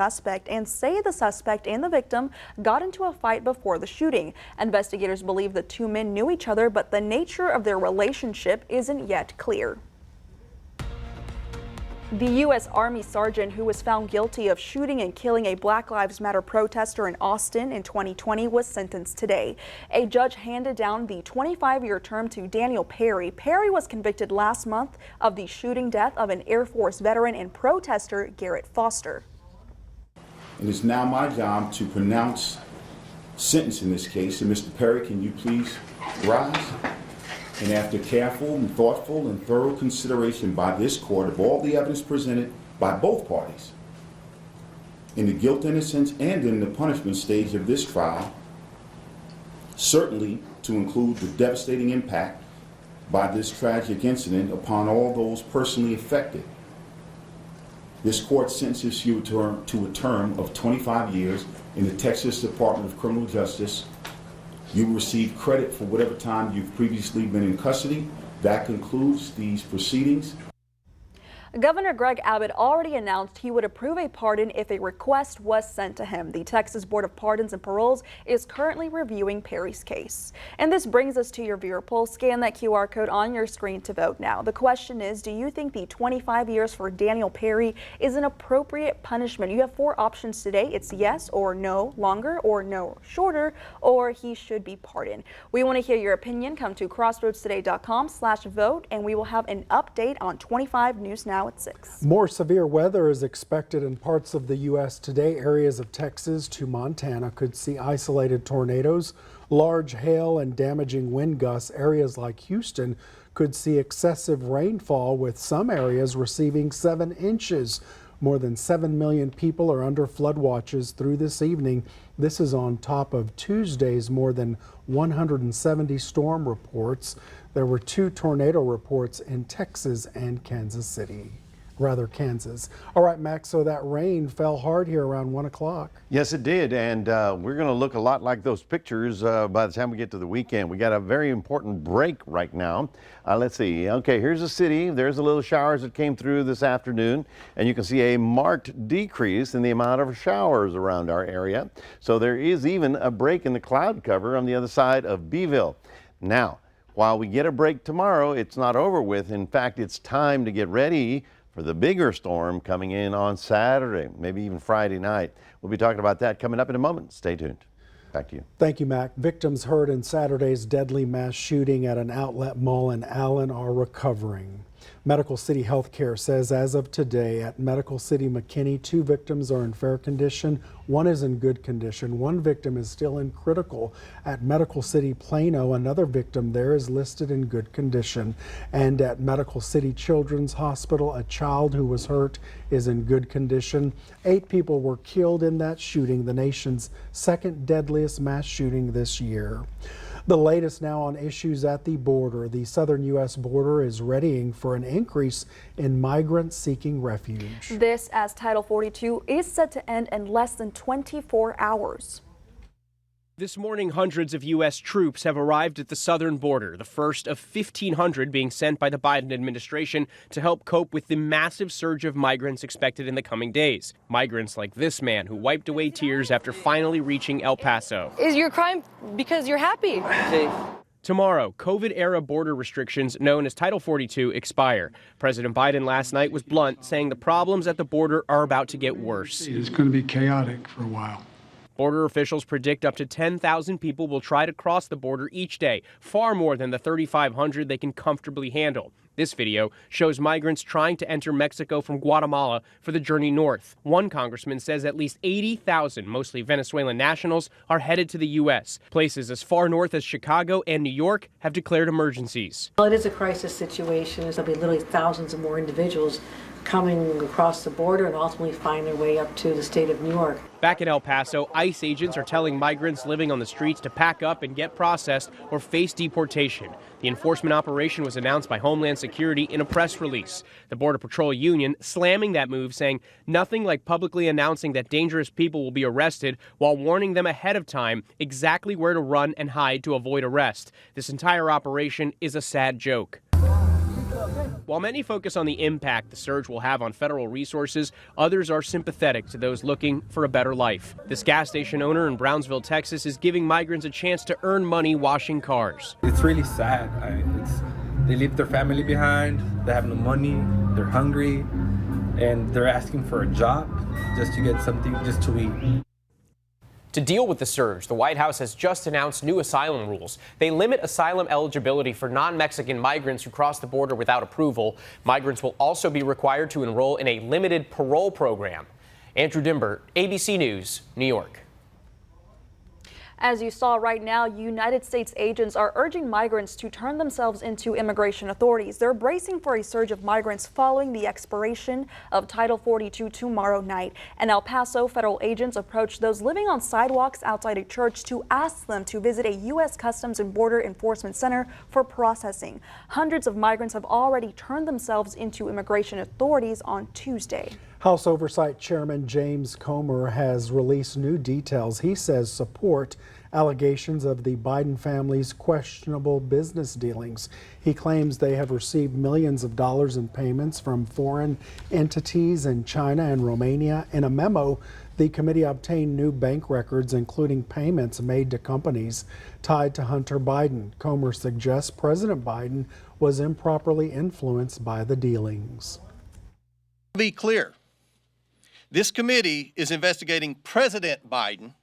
suspect and say the suspect and the victim got into a fight before the shooting. Investigators believe the two men knew each other, but the nature of their relationship isn't yet clear. The U.S. Army sergeant who was found guilty of shooting and killing a Black Lives Matter protester in Austin in 2020 was sentenced today. A judge handed down the 25-year term to Daniel Perry. Perry was convicted last month of the shooting death of an Air Force veteran and protester, Garrett Foster. It is now my job to pronounce sentence in this case. And Mr. Perry, can you please rise? And after careful and thoughtful and thorough consideration by this court of all the evidence presented by both parties in the guilt, innocence, and in the punishment stage of this trial, certainly to include the devastating impact by this tragic incident upon all those personally affected, this court sentences you to a term of 25 years in the Texas Department of Criminal Justice. You will receive credit for whatever time you've previously been in custody. That concludes these proceedings. Governor Greg Abbott already announced he would approve a pardon if a request was sent to him. The Texas Board of Pardons and Paroles is currently reviewing Perry's case. And this brings us to your viewer poll. Scan that QR code on your screen to vote now. The question is, do you think the 25 years for Daniel Perry is an appropriate punishment? You have four options today. It's yes or no longer, or no shorter, or he should be pardoned. We want to hear your opinion. Come to crossroadstoday.com/vote, and we will have an update on 25 News Now at 6. More severe weather is expected in parts of the U.S. today. Areas of Texas to Montana could see isolated tornadoes, large hail, and damaging wind gusts. Areas like Houston could see excessive rainfall, with some areas receiving 7 inches. More than 7 million people are under flood watches through this evening. This is on top of Tuesday's more than 170 storm reports. There were 2 tornado reports in Texas and Kansas. All right, Max, so that rain fell hard here around 1 o'clock. Yes, it did, and we're going to look a lot like those pictures by the time we get to the weekend. We got a very important break right now. Let's see. Okay, here's the city. There's the little showers that came through this afternoon, and you can see a marked decrease in the amount of showers around our area. So there is even a break in the cloud cover on the other side of Beeville. Now, while we get a break tomorrow, it's not over with. In fact, it's time to get ready for the bigger storm coming in on Saturday, maybe even Friday night. We'll be talking about that coming up in a moment. Stay tuned. Back to you. Thank you, Mac. Victims hurt in Saturday's deadly mass shooting at an outlet mall in Allen are recovering. Medical City Healthcare says as of today at Medical City McKinney, 2 victims are in fair condition. 1 is in good condition. 1 victim is still in critical. At Medical City Plano, another victim there is listed in good condition. And at Medical City Children's Hospital, a child who was hurt is in good condition. 8 people were killed in that shooting, the nation's second deadliest mass shooting this year. The latest now on issues at the border. The southern U.S. border is readying for an increase in migrants seeking refuge. This as Title 42 is set to end in less than 24 hours. This morning, hundreds of U.S. troops have arrived at the southern border, the first of 1,500 being sent by the Biden administration to help cope with the massive surge of migrants expected in the coming days. Migrants like this man who wiped away tears after finally reaching El Paso. Is your crime because you're happy? Tomorrow, COVID-era border restrictions known as Title 42 expire. President Biden last night was blunt, saying the problems at the border are about to get worse. It's going to be chaotic for a while. Border officials predict up to 10,000 people will try to cross the border each day, far more than the 3,500 they can comfortably handle. This video shows migrants trying to enter Mexico from Guatemala for the journey north. One congressman says at least 80,000, mostly Venezuelan nationals, are headed to the U.S. Places as far north as Chicago and New York have declared emergencies. Well, it is a crisis situation. There'll be literally thousands of more individuals coming across the border and ultimately find their way up to the state of New York. Back in El Paso, ICE agents are telling migrants living on the streets to pack up and get processed or face deportation. The enforcement operation was announced by Homeland Security in a press release. The Border Patrol Union slamming that move, saying nothing like publicly announcing that dangerous people will be arrested while warning them ahead of time exactly where to run and hide to avoid arrest. This entire operation is a sad joke. While many focus on the impact the surge will have on federal resources, others are sympathetic to those looking for a better life. This gas station owner in Brownsville, Texas, is giving migrants a chance to earn money washing cars. It's really sad. They leave their family behind, they have no money, they're hungry, and they're asking for a job just to get something just to eat. To deal with the surge, the White House has just announced new asylum rules. They limit asylum eligibility for non-Mexican migrants who cross the border without approval. Migrants will also be required to enroll in a limited parole program. Andrew Dimbert, ABC News, New York. As you saw right now, United States agents are urging migrants to turn themselves into immigration authorities. They're bracing for a surge of migrants following the expiration of Title 42 tomorrow night. And El Paso federal agents approached those living on sidewalks outside a church to ask them to visit a U.S. Customs and Border Enforcement Center for processing. Hundreds of migrants have already turned themselves into immigration authorities on Tuesday. House Oversight Chairman James Comer has released new details he says support allegations of the Biden family's questionable business dealings. He claims they have received millions of dollars in payments from foreign entities in China and Romania. In a memo, the committee obtained new bank records, including payments made to companies tied to Hunter Biden. Comer suggests President Biden was improperly influenced by the dealings. Be clear. This committee is investigating President Biden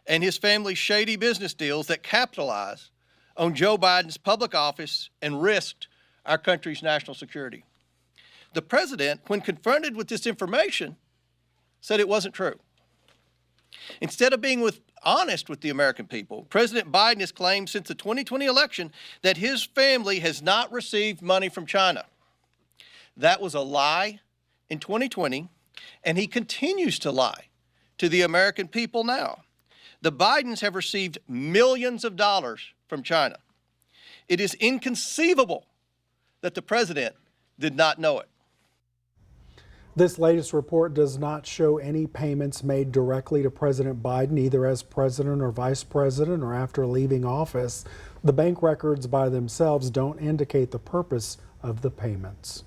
and his family's shady business deals that capitalize on Joe Biden's public office and risked our country's national security. The president, when confronted with this information, said it wasn't true. Instead of being honest with the American people, President Biden has claimed since the 2020 election that his family has not received money from China. That was a lie in 2020. And he continues to lie to the American people now. The Bidens have received millions of dollars from China. It is inconceivable that the president did not know it. This latest report does not show any payments made directly to President Biden, either as president or vice president or after leaving office. The bank records by themselves don't indicate the purpose of the payments.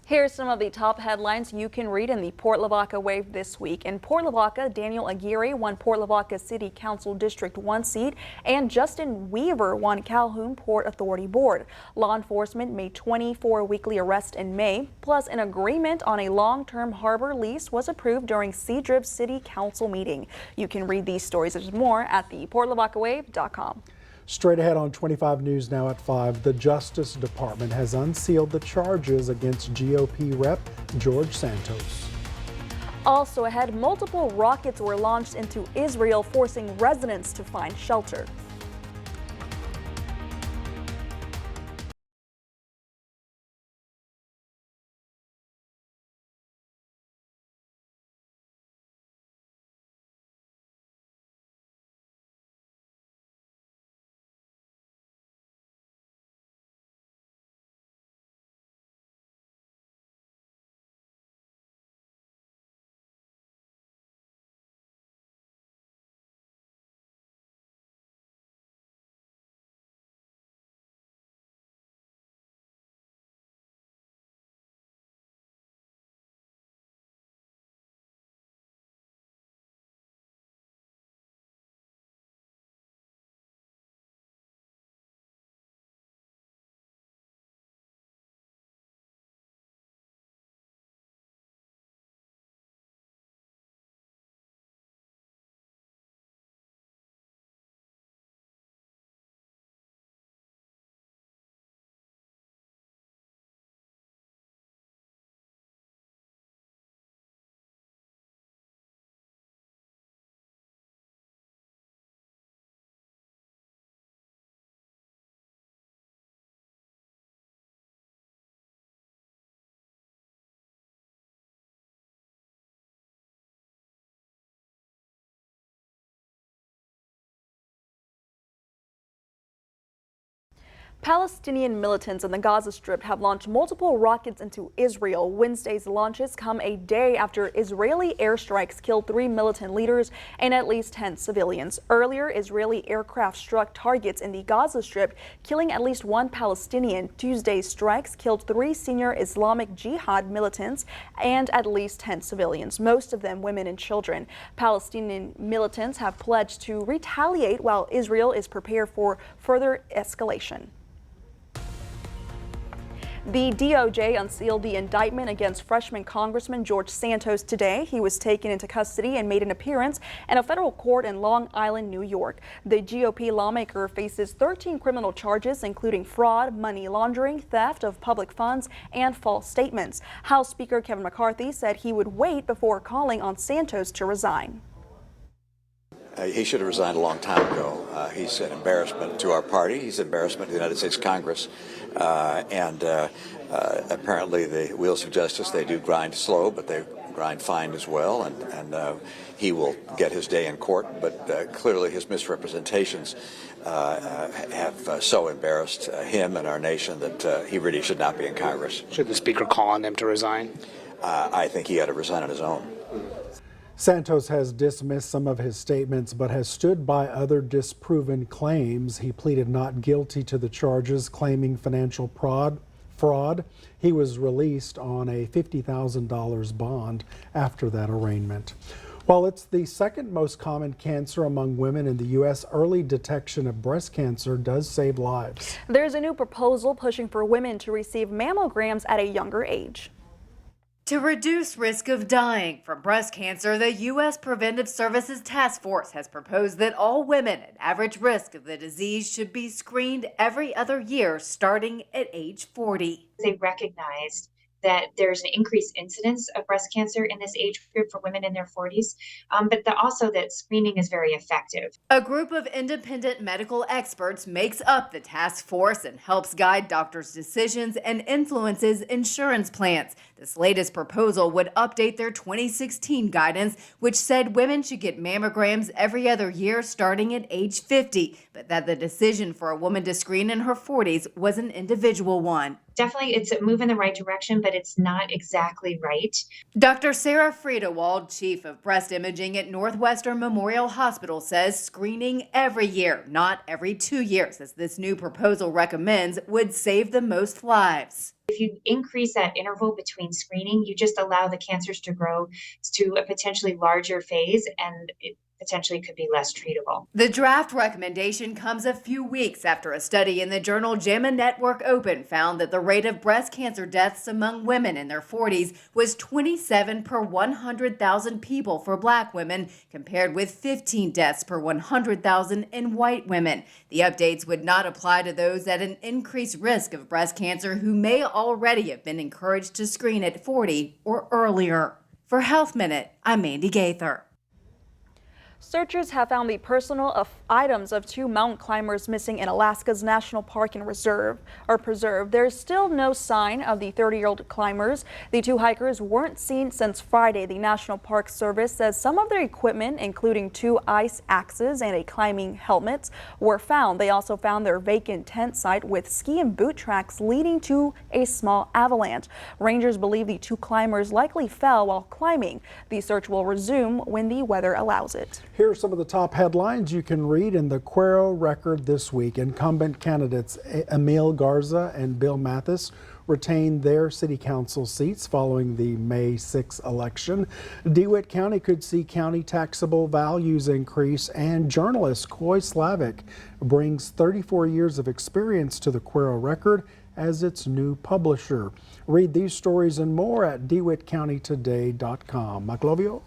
Here's some of the top headlines you can read in the Port Lavaca Wave this week. In Port Lavaca, Daniel Aguirre won Port Lavaca City Council District 1 seat, and Justin Weaver won Calhoun Port Authority Board. Law enforcement made 24 weekly arrests in May, plus an agreement on a long-term harbor lease was approved during Seadrib's City Council meeting. You can read these stories and more at theportlavacawave.com. Straight ahead on 25 News Now at 5, the Justice Department has unsealed the charges against GOP Rep. George Santos. Also ahead, multiple rockets were launched into Israel, forcing residents to find shelter. Palestinian militants in the Gaza Strip have launched multiple rockets into Israel. Wednesday's launches come a day after Israeli airstrikes killed 3 militant leaders and at least 10 civilians. Earlier, Israeli aircraft struck targets in the Gaza Strip, killing at least 1 Palestinian. Tuesday's strikes killed 3 senior Islamic Jihad militants and at least 10 civilians, most of them women and children. Palestinian militants have pledged to retaliate while Israel is prepared for further escalation. The DOJ unsealed the indictment against freshman Congressman George Santos today. He was taken into custody and made an appearance in a federal court in Long Island, New York. The GOP lawmaker faces 13 criminal charges, including fraud, money laundering, theft of public funds, and false statements. House Speaker Kevin McCarthy said he would wait before calling on Santos to resign. He should have resigned a long time ago. He's an embarrassment to our party. He's an embarrassment to the United States Congress. Apparently the wheels of justice, they do grind slow, but they grind fine as well. And he will get his day in court. But clearly his misrepresentations have so embarrassed him and our nation that he really should not be in Congress. Should the Speaker call on him to resign? I think he ought to resign on his own. Santos has dismissed some of his statements but has stood by other disproven claims. He pleaded not guilty to the charges claiming financial fraud. He was released on a $50,000 bond after that arraignment. While it's the second most common cancer among women in the U.S., early detection of breast cancer does save lives. There's a new proposal pushing for women to receive mammograms at a younger age. To reduce risk of dying from breast cancer, the U.S. Preventive Services Task Force has proposed that all women at average risk of the disease should be screened every other year starting at age 40. They recognized that there's an increased incidence of breast cancer in this age group for women in their 40s, but also that screening is very effective. A group of independent medical experts makes up the task force and helps guide doctors' decisions and influences insurance plans. This latest proposal would update their 2016 guidance, which said women should get mammograms every other year starting at age 50, but that the decision for a woman to screen in her 40s was an individual one. Definitely, it's a move in the right direction, but it's not exactly right. Dr. Sarah Friedewald, chief of breast imaging at Northwestern Memorial Hospital, says screening every year, not every 2 years, as this new proposal recommends, would save the most lives. If you increase that interval between screening, you just allow the cancers to grow to a potentially larger phase, and it potentially could be less treatable. The draft recommendation comes a few weeks after a study in the journal JAMA Network Open found that the rate of breast cancer deaths among women in their 40s was 27 per 100,000 people for Black women, compared with 15 deaths per 100,000 in white women. The updates would not apply to those at an increased risk of breast cancer who may already have been encouraged to screen at 40 or earlier. For Health Minute, I'm Mandy Gaither. Searchers have found the personal items of 2 mountain climbers missing in Alaska's National Park and Preserve. There's still no sign of the 30-year-old climbers. The 2 hikers weren't seen since Friday. The National Park Service says some of their equipment, including 2 ice axes and a climbing helmet, were found. They also found their vacant tent site with ski and boot tracks leading to a small avalanche. Rangers believe the 2 climbers likely fell while climbing. The search will resume when the weather allows it. Here are some of the top headlines you can read in the Quero Record this week. Incumbent candidates Emil Garza and Bill Mathis retained their city council seats following the May 6 election. DeWitt County could see county taxable values increase, and journalist Coy Slavic brings 34 years of experience to the Quero Record as its new publisher. Read these stories and more at dewittcountytoday.com. Maclovio?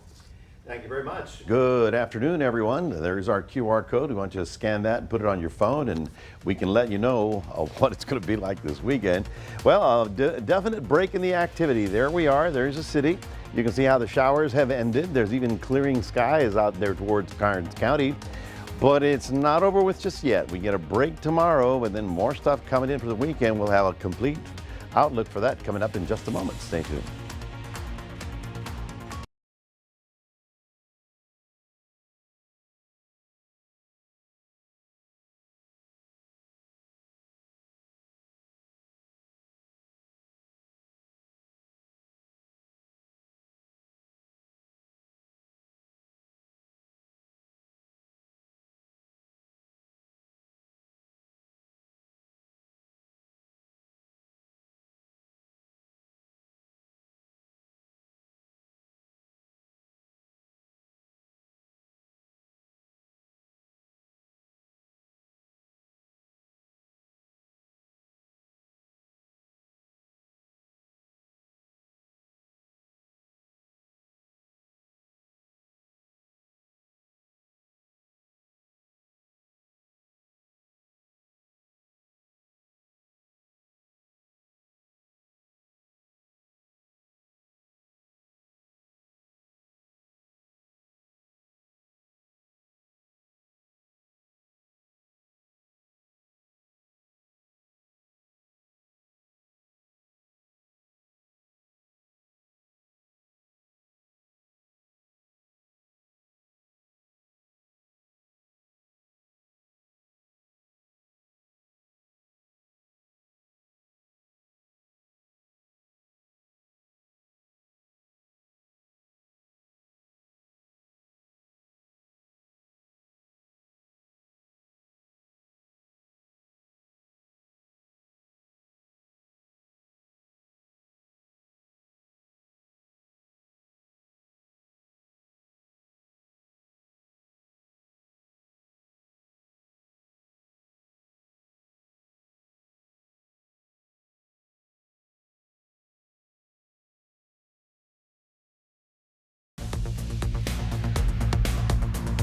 Thank you very much. Good afternoon, everyone. There's our QR code. We want you to scan that and put it on your phone, and we can let you know what it's going to be like this weekend. Well, a definite break in the activity. There we are. There's a city. You can see how the showers have ended. There's even clearing skies out there towards Karnes County. But it's not over with just yet. We get a break tomorrow, and then more stuff coming in for the weekend. We'll have a complete outlook for that coming up in just a moment. Stay tuned.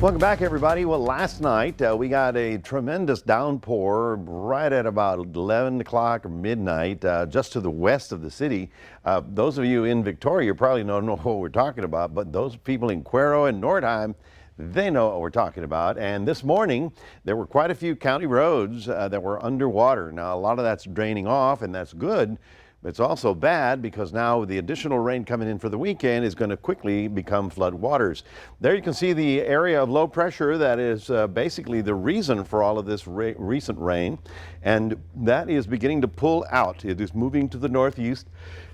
Welcome back, everybody. Well, last night we got a tremendous downpour right at about 11 o'clock or midnight just to the west of the city. Those of you in Victoria probably don't know what we're talking about, but those people in Cuero and Nordheim, they know what we're talking about. And this morning, there were quite a few county roads that were underwater. Now, a lot of that's draining off, and that's good. It's also bad because now the additional rain coming in for the weekend is going to quickly become flood waters. There you can see the area of low pressure that is basically the reason for all of this recent rain, and that is beginning to pull out. It is moving to the northeast,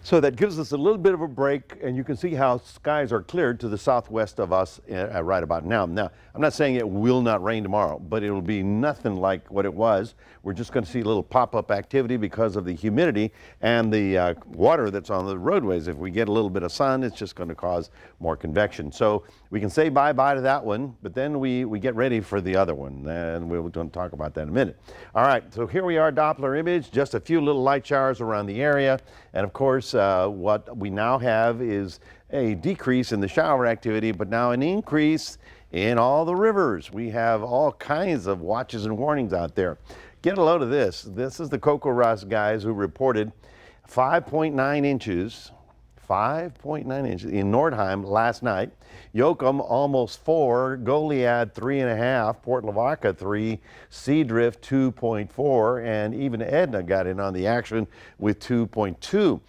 so that gives us a little bit of a break, and you can see how skies are cleared to the southwest of us right about now. Now, I'm not saying it will not rain tomorrow, but it will be nothing like what it was. We're just going to see a little pop-up activity because of the humidity and the water that's on the roadways. If we get a little bit of sun, it's just going to cause more convection. So we can say bye-bye to that one, but then we get ready for the other one, and we're going to talk about that in a minute. All right, so here we are, Doppler image, just a few little light showers around the area, and of course, what we now have is a decrease in the shower activity, but now an increase in all the rivers. We have all kinds of watches and warnings out there. Get a load of this. This is the Coco Ross guys who reported 5.9 inches in Nordheim last night. Yoakum almost 4, Goliad 3.5, Port Lavaca 3, Seadrift 2.4, and even Edna got in on the action with 2.2.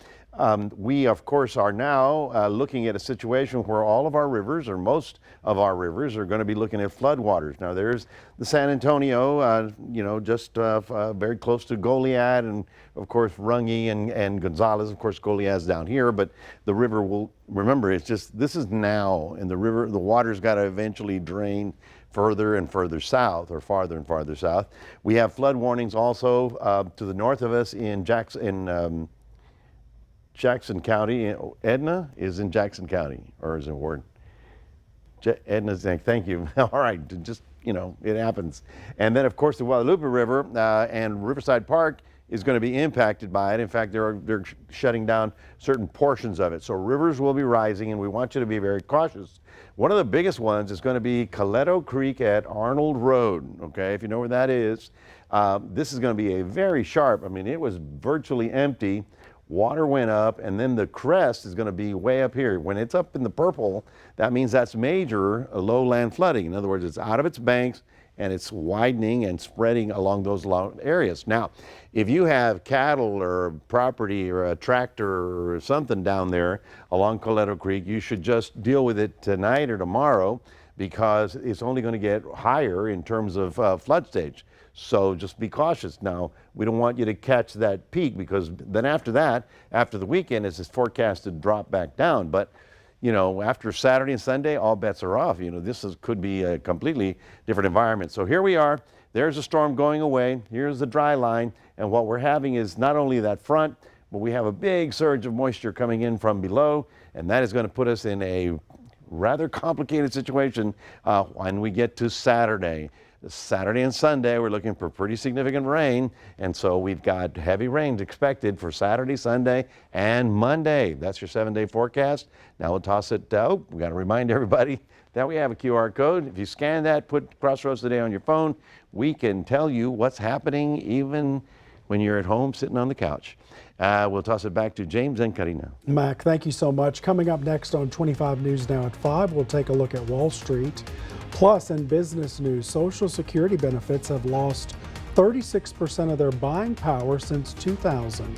We, of course, are now looking at a situation where all of our rivers, or most of our rivers, are going to be looking at floodwaters. Now, there's the San Antonio, just very close to Goliad, and, of course, Runge and Gonzales. Of course, Goliad's down here, but the river will, remember, it's just, this is now, and the water's got to eventually drain further and further south, or farther and farther south. We have flood warnings also to the north of us in Jackson County. Edna is in Jackson County, or is it Ward? Edna's saying, thank you. All right, just, it happens. And then, of course, the Guadalupe River and Riverside Park is going to be impacted by it. In fact, they're shutting down certain portions of it. So rivers will be rising, and we want you to be very cautious. One of the biggest ones is going to be Coleto Creek at Arnold Road, okay, if you know where that is. This is going to be a very sharp, it was virtually empty. Water went up, and then the crest is going to be way up here. When it's up in the purple, that means that's major lowland flooding. In other words, it's out of its banks, and it's widening and spreading along those long areas. Now, if you have cattle or property or a tractor or something down there along Coleto Creek, you should just deal with it tonight or tomorrow, because it's only going to get higher in terms of flood stage. So just be cautious. Now, we don't want you to catch that peak, because then after that, after the weekend, it's forecast to drop back down. But, after Saturday and Sunday, all bets are off. Could be a completely different environment. So here we are. There's a storm going away. Here's the dry line. And what we're having is not only that front, but we have a big surge of moisture coming in from below. And that is going to put us in a rather complicated situation when we get to Saturday. Saturday and Sunday, we're looking for pretty significant rain, and so we've got heavy rains expected for Saturday, Sunday, and Monday. That's your 7-day forecast. Now we'll toss it out. We got to remind everybody that we have a QR code. If you scan that, put Crossroads Today on your phone, we can tell you what's happening even when you're at home sitting on the couch. We'll toss it back to James and Karina. Mac, thank you so much. Coming up next on 25 News Now at 5, we'll take a look at Wall Street. Plus, in business news, Social Security benefits have lost 36% of their buying power since 2000.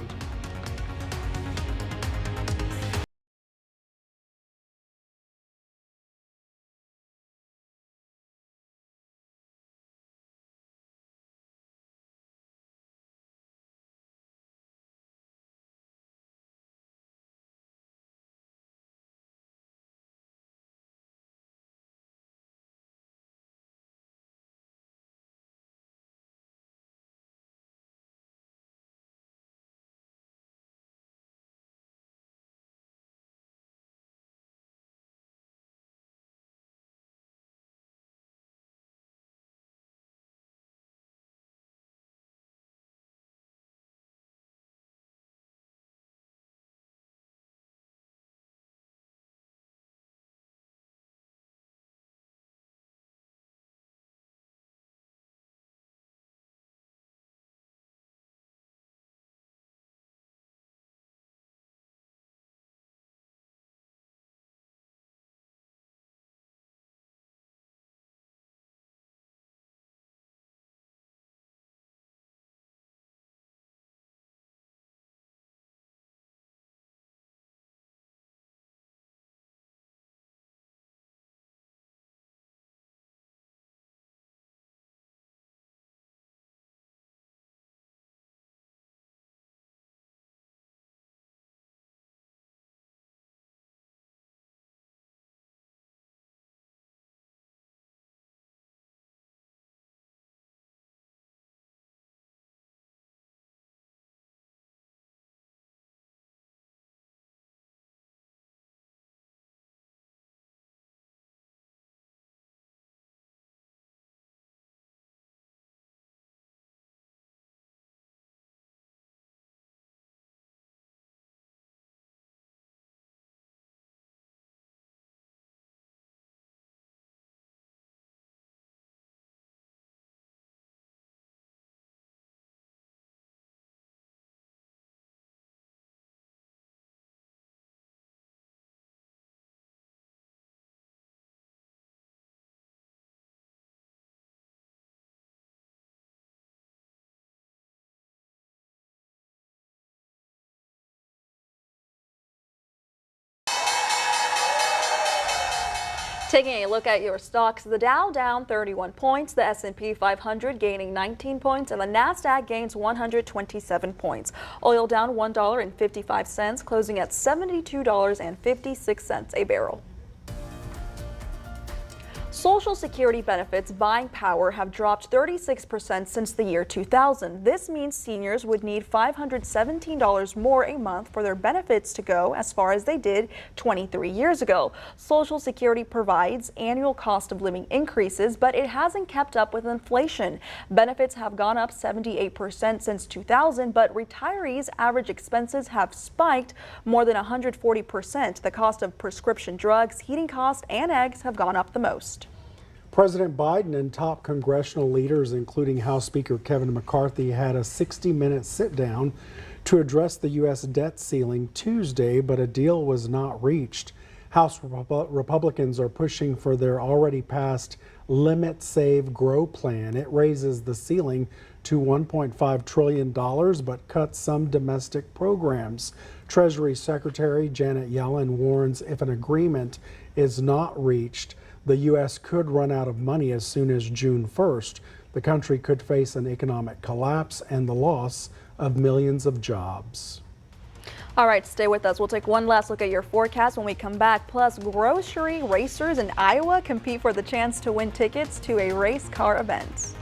Taking a look at your stocks, the Dow down 31 points, the S&P 500 gaining 19 points, and the Nasdaq gains 127 points. Oil down $1.55, closing at $72.56 a barrel. Social Security benefits buying power have dropped 36% since the year 2000. This means seniors would need $517 more a month for their benefits to go as far as they did 23 years ago. Social Security provides annual cost of living increases, but it hasn't kept up with inflation. Benefits have gone up 78% since 2000, but retirees' average expenses have spiked more than 140%. The cost of prescription drugs, heating costs, and eggs have gone up the most. President Biden and top congressional leaders, including House Speaker Kevin McCarthy, had a 60-minute sit-down to address the U.S. debt ceiling Tuesday, but a deal was not reached. House Republicans are pushing for their already passed Limit, Save, Grow plan. It raises the ceiling to $1.5 trillion, but cuts some domestic programs. Treasury Secretary Janet Yellen warns if an agreement is not reached, the U.S. could run out of money as soon as June 1st. The country could face an economic collapse and the loss of millions of jobs. All right, stay with us. We'll take one last look at your forecast when we come back. Plus, grocery racers in Iowa compete for the chance to win tickets to a race car event.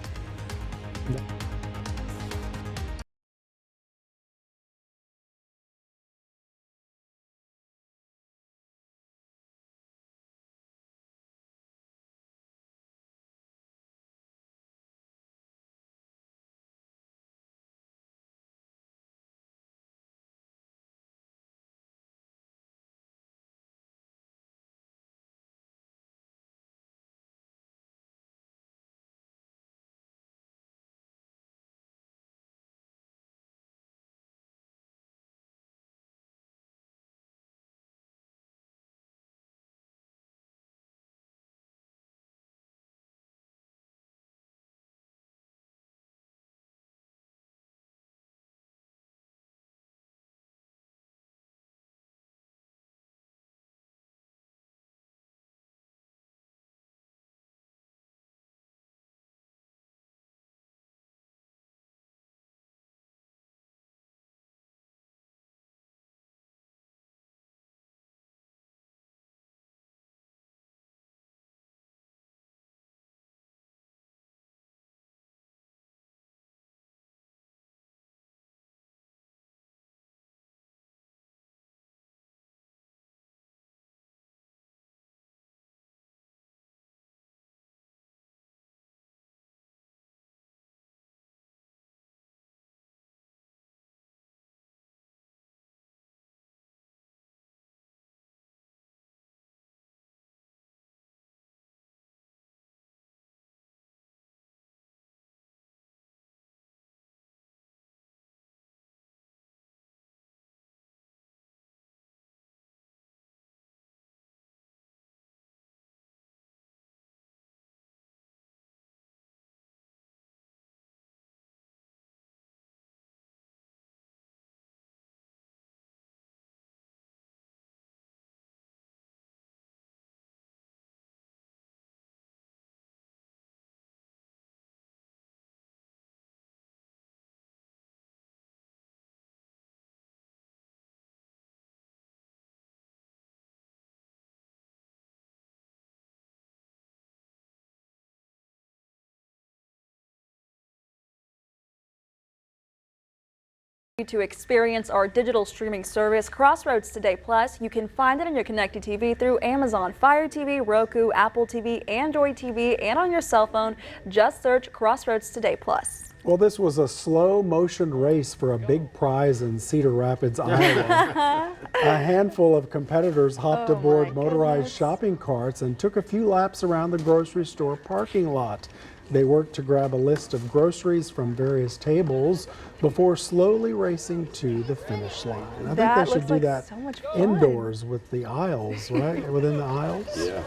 To experience our digital streaming service, Crossroads Today Plus. You can find it on your connected TV through Amazon Fire TV, Roku, Apple TV, Android TV, and on your cell phone. Just search Crossroads Today Plus. Well, this was a slow motion race for a big prize in Cedar Rapids, Iowa. A handful of competitors hopped aboard motorized shopping carts and took a few laps around the grocery store parking lot. They worked to grab a list of groceries from various tables before slowly racing to the finish line. I think they should do that indoors with the aisles, right? Within the aisles? Yeah.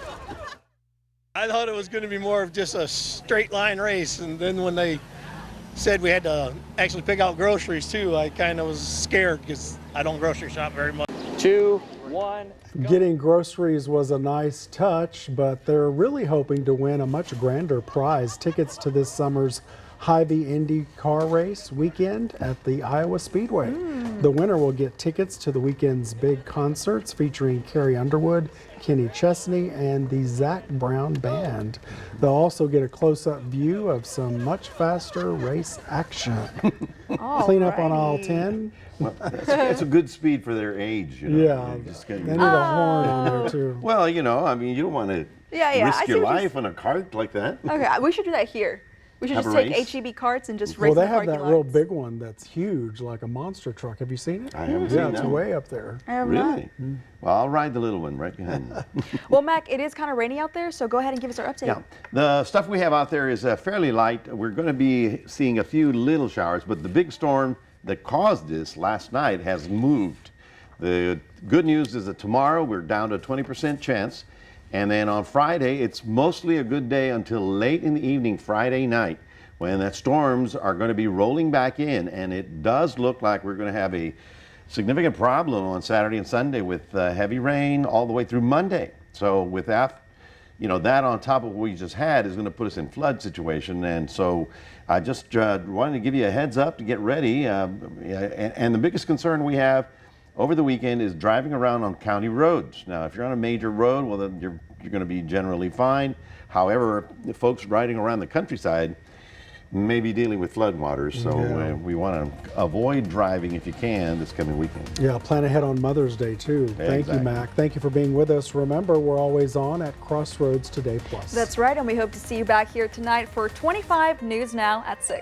I thought it was going to be more of just a straight line race, and then when they said we had to actually pick out groceries too, I kind of was scared because I don't grocery shop very much. 2, one. Getting groceries was a nice touch, but they're really hoping to win a much grander prize, tickets to this summer's Hy-Vee Indy car race weekend at the Iowa Speedway. The winner will get tickets to the weekend's big concerts featuring Carrie Underwood, Kenny Chesney, and the Zac Brown Band. They'll also get a close-up view of some much faster race action. Clean up on aisle 10. Well, it's a good speed for their age, you know. Yeah, they need a horn on there too. Well, you know, I mean, you don't want to risk your life on a cart like that. Okay, we should do that here. We should Have just a take race? HEB carts and just race Well, they in the have that parking real lots. big one that's huge, like a monster truck. Have you seen it? I haven't Yeah, seen it's that. way up there. I have not. Really? Well, I'll ride the little one right behind you. Well, Mac, it is kind of rainy out there, so go ahead and give us our update. Yeah, the stuff we have out there is fairly light. We're going to be seeing a few little showers, but the big storm that caused this last night has moved. The good news is that tomorrow we're down to a 20% chance, and then on Friday it's mostly a good day until late in the evening, Friday night, when that storms are going to be rolling back in, and it does look like we're going to have a significant problem on Saturday and Sunday with heavy rain all the way through Monday. So with that, you know, that on top of what we just had is going to put us in flood situation. And so I just wanted to give you a heads up to get ready. And the biggest concern we have over the weekend is driving around on county roads. Now, if you're on a major road, well, then you're going to be generally fine. However, the folks riding around the countryside may be dealing with floodwaters, so we want to avoid driving if you can this coming weekend. Yeah, plan ahead on Mother's Day too. Thank you, Exactly. Mac. Thank you for being with us. Remember, we're always on at Crossroads Today Plus. That's right, and we hope to see you back here tonight for 25 News Now at 6.